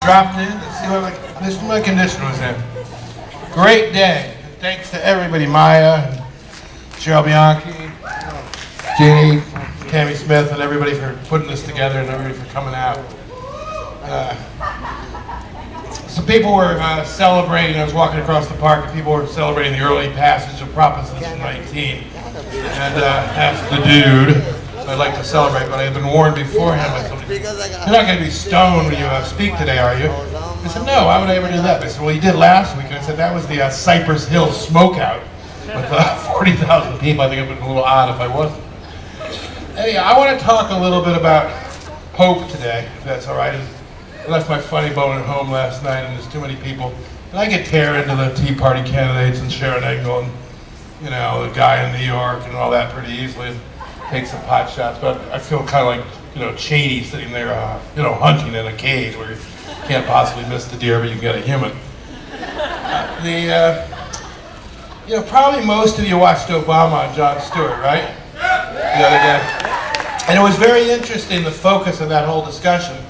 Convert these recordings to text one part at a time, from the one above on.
Dropped in to see what my condition was in. Great day. Thanks to everybody, Maya, Cheryl Bianchi, Jeannie, Tammy Smith, and everybody for putting this together and everybody for coming out. Some people were celebrating. I was walking across the park and people were celebrating the early passage of Proposition 19. And asked the dude, I'd like to celebrate, but I had been warned beforehand by somebody, you're not going to be stoned when you speak today, are you? I said, no, why would I ever do that? They said, well, you did last week. And I said, that was the Cypress Hill smokeout with 40,000 people. I think it would be a little odd if I wasn't. Anyhow, I want to talk a little bit about hope today, if that's all right. I left my funny bone at home last night, and there's too many people. And I get tear into the Tea Party candidates and Sharon Engel and, you know, the guy in New York and all that pretty easily. Take some pot shots, but I feel kind of like, you know, Cheney sitting there, hunting in a cage where you can't possibly miss the deer, but you can get a human. Probably most of you watched Obama and Jon Stewart, right? The other day. And it was very interesting, the focus of that whole discussion.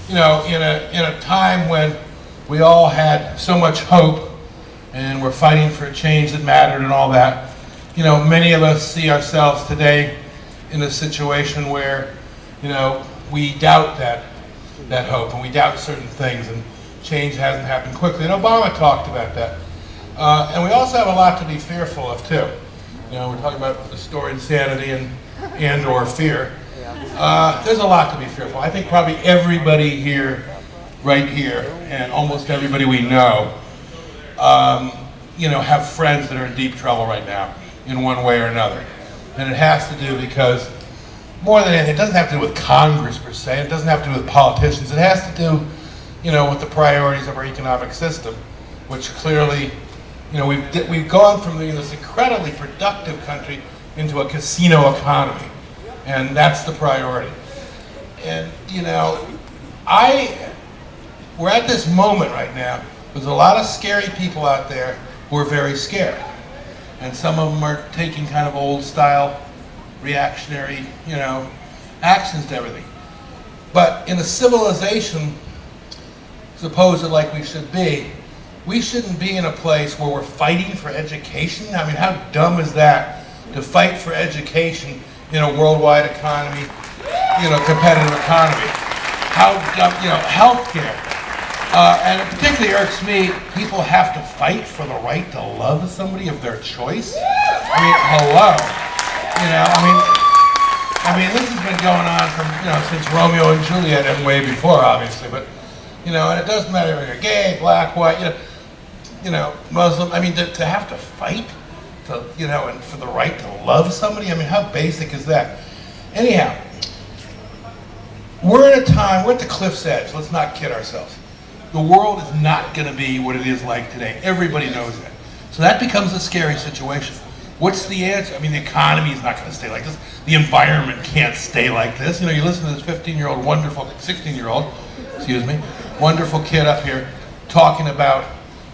You know, in a time when we all had so much hope and we're fighting for a change that mattered and all that, you know, many of us see ourselves today in a situation where, you know, we doubt that hope and we doubt certain things and change hasn't happened quickly. And Obama talked about that. And we also have a lot to be fearful of too. You know, we're talking about the story Sanity and or fear. There's a lot to be fearful. I think probably everybody here, right here, and almost everybody we know, have friends that are in deep trouble right now in one way or another. And it has to do because, more than anything, it doesn't have to do with Congress per se, it doesn't have to do with politicians, it has to do, with the priorities of our economic system, which clearly, we've gone from this incredibly productive country into a casino economy, and that's the priority. And, we're at this moment right now, there's a lot of scary people out there who are very scared. And some of them are taking kind of old style, reactionary, actions to everything. But in a civilization, supposed like we should be, we shouldn't be in a place where we're fighting for education. I mean, how dumb is that to fight for education in a worldwide economy, competitive economy? How dumb, healthcare. And it particularly irks me, people have to fight for the right to love somebody of their choice. I mean, hello. This has been going on from, since Romeo and Juliet and way before, obviously. But, and it doesn't matter if you're gay, black, white, Muslim. I mean, to have to fight, and for the right to love somebody. I mean, how basic is that? Anyhow, we're at the cliff's edge. Let's not kid ourselves. The world is not going to be what it is like today. Everybody knows that. So that becomes a scary situation. What's the answer? I mean, the economy is not going to stay like this. The environment can't stay like this. You listen to this 16-year-old, wonderful, 16-year-old, wonderful kid up here talking about,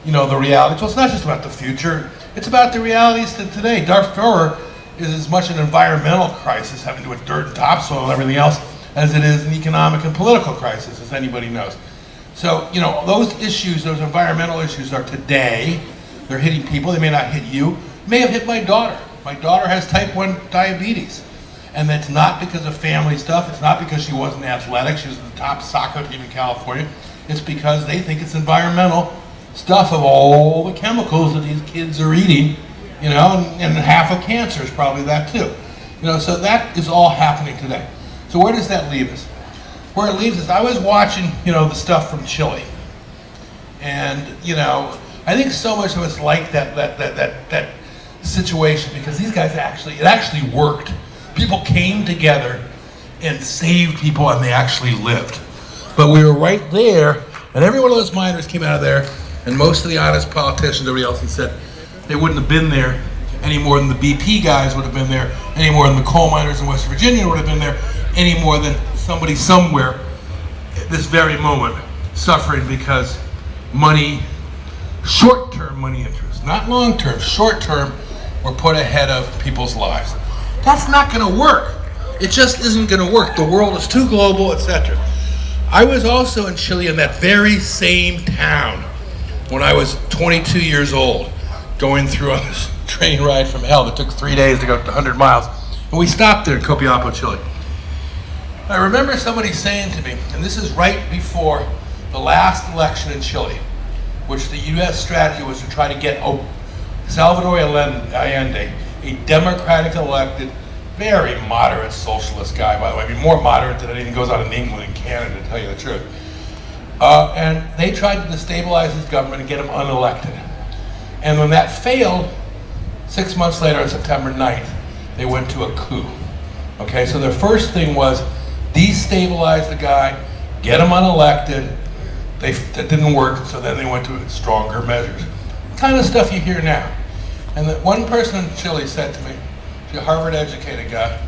the reality. So it's not just about the future. It's about the realities of today. Darfur is as much an environmental crisis having to do with dirt and topsoil and everything else as it is an economic and political crisis, as anybody knows. So, those issues, those environmental issues are today. They're hitting people. They may not hit you. May have hit my daughter. My daughter has type 1 diabetes. And that's not because of family stuff. It's not because she wasn't athletic. She was in the top soccer team in California. It's because they think it's environmental stuff of all the chemicals that these kids are eating, and half of cancer is probably that too. So that is all happening today. So where does that leave us? Where it leaves us, I was watching, the stuff from Chile. And, I think so much of us like that situation because these guys it actually worked. People came together and saved people and they actually lived. But we were right there, and every one of those miners came out of there, and most of the honest politicians, everybody else, said they wouldn't have been there any more than the BP guys would have been there, any more than the coal miners in West Virginia would have been there, any more than somebody somewhere at this very moment suffering because money, short-term money interests, not long-term, short-term, were put ahead of people's lives. That's not going to work. It just isn't going to work. The world is too global, etc. I was also in Chile in that very same town when I was 22 years old, going through on this train ride from hell that took 3 days to go 100 miles. And we stopped there in Copiapo, Chile. I remember somebody saying to me, and this is right before the last election in Chile, which the U.S. strategy was to try to get Salvador Allende, a democratic elected, very moderate socialist guy, by the way. I mean, more moderate than anything goes on in England and Canada, to tell you the truth. And they tried to destabilize his government and get him unelected. And when that failed, 6 months later, on September 9th, they went to a coup. Okay, so their first thing was destabilize the guy, get him unelected. That didn't work, so then they went to stronger measures. The kind of stuff you hear now. And that one person in Chile said to me, a Harvard-educated guy,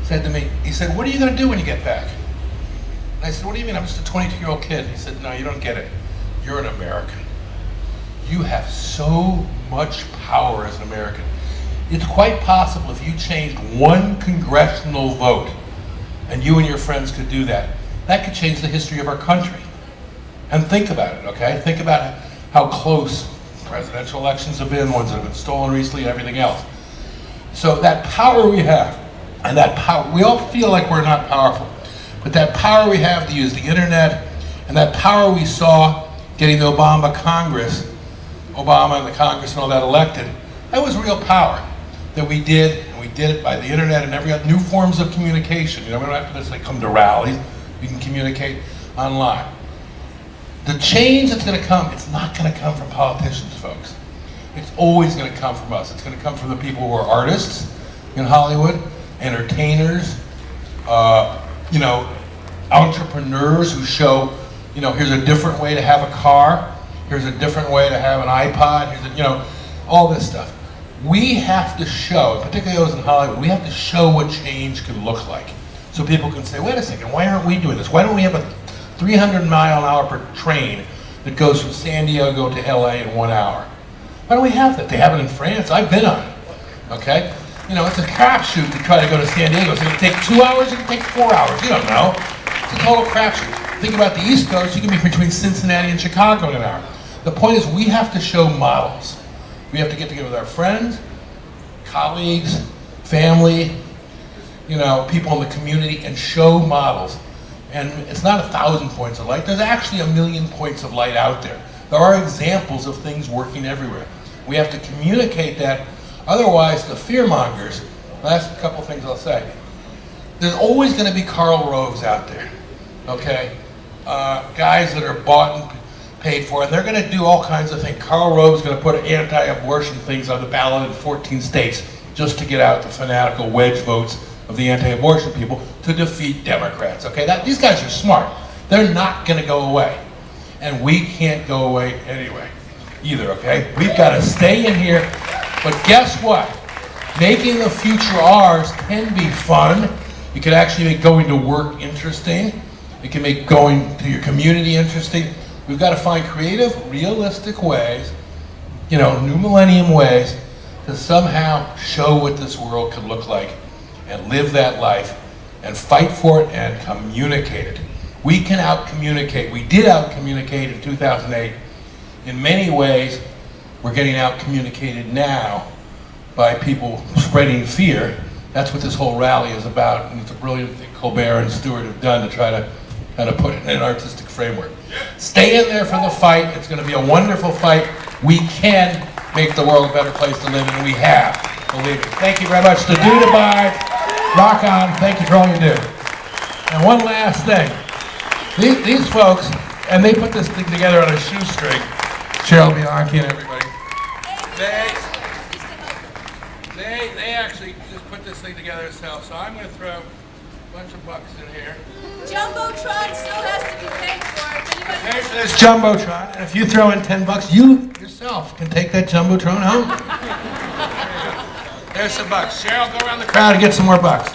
said to me, he said, "What are you going to do when you get back?" And I said, "What do you mean? I'm just a 22-year-old kid." He said, "No, you don't get it. You're an American. You have so much power as an American. It's quite possible if you changed one congressional vote, and you and your friends could do that, that could change the history of our country." And think about it, okay? Think about how close presidential elections have been, ones that have been stolen recently, and everything else. So that power we have, and that power, we all feel like we're not powerful, but that power we have to use the internet, and that power we saw getting the Obama and the Congress and all that elected, that was real power that we did, and we did it by the internet and every other new forms of communication. You know, we don't have to necessarily come to rallies, we can communicate online. The change that's going to come, it's not going to come from politicians, folks. It's always going to come from us. It's going to come from the people who are artists in Hollywood, entertainers, you know, entrepreneurs who show, you know, here's a different way to have a car, here's a different way to have an iPod, here's a, you know, all this stuff. We have to show, particularly those in Hollywood, we have to show what change can look like. So people can say, wait a second, why aren't we doing this? Why don't we have a 300-mile-an-hour per train that goes from San Diego to LA in 1 hour? Why don't we have that? They have it in France. I've been on it, okay? You know, it's a crapshoot to try to go to San Diego. It's going to take 2 hours, it can take 4 hours. You don't know. It's a total crapshoot. Think about the East Coast. You can be between Cincinnati and Chicago in an hour. The point is we have to show models. We have to get together with our friends, colleagues, family, you know, people in the community and show models. And it's not 1,000 points of light. There's actually 1,000,000 points of light out there. There are examples of things working everywhere. We have to communicate that. Otherwise, the fearmongers, last couple things I'll say, there's always going to be Karl Roves out there, okay? Guys that are bought and paid for, and they're going to do all kinds of things. Karl Rove's going to put anti-abortion things on the ballot in 14 states just to get out the fanatical wedge votes of the anti-abortion people to defeat Democrats, okay? These guys are smart. They're not going to go away. And we can't go away anyway, either, okay? We've got to stay in here. But guess what? Making the future ours can be fun. It can actually make going to work interesting. It can make going to your community interesting. We've got to find creative, realistic ways, you know, new millennium ways to somehow show what this world could look like and live that life and fight for it and communicate it. We can out-communicate. We did out-communicate in 2008. In many ways, we're getting out-communicated now by people spreading fear. That's what this whole rally is about, and it's a brilliant thing Colbert and Stewart have done to try to kind of put it in an artistic framework. Stay in there for the fight. It's going to be a wonderful fight. We can make the world a better place to live in, and we have. Believe it. Thank you very much. To do to buy, rock on. Thank you for all you do. And one last thing. These folks, and they put this thing together on a shoestring, Cheryl Bianchi and everybody, they actually just put this thing together themselves. So I'm going to throw a bunch of bucks in here. Jumbotron still has to be paid for. There's this Jumbotron, and if you throw in 10 bucks, you yourself can take that Jumbotron home. There's some bucks. Cheryl, go around the crowd and get some more bucks.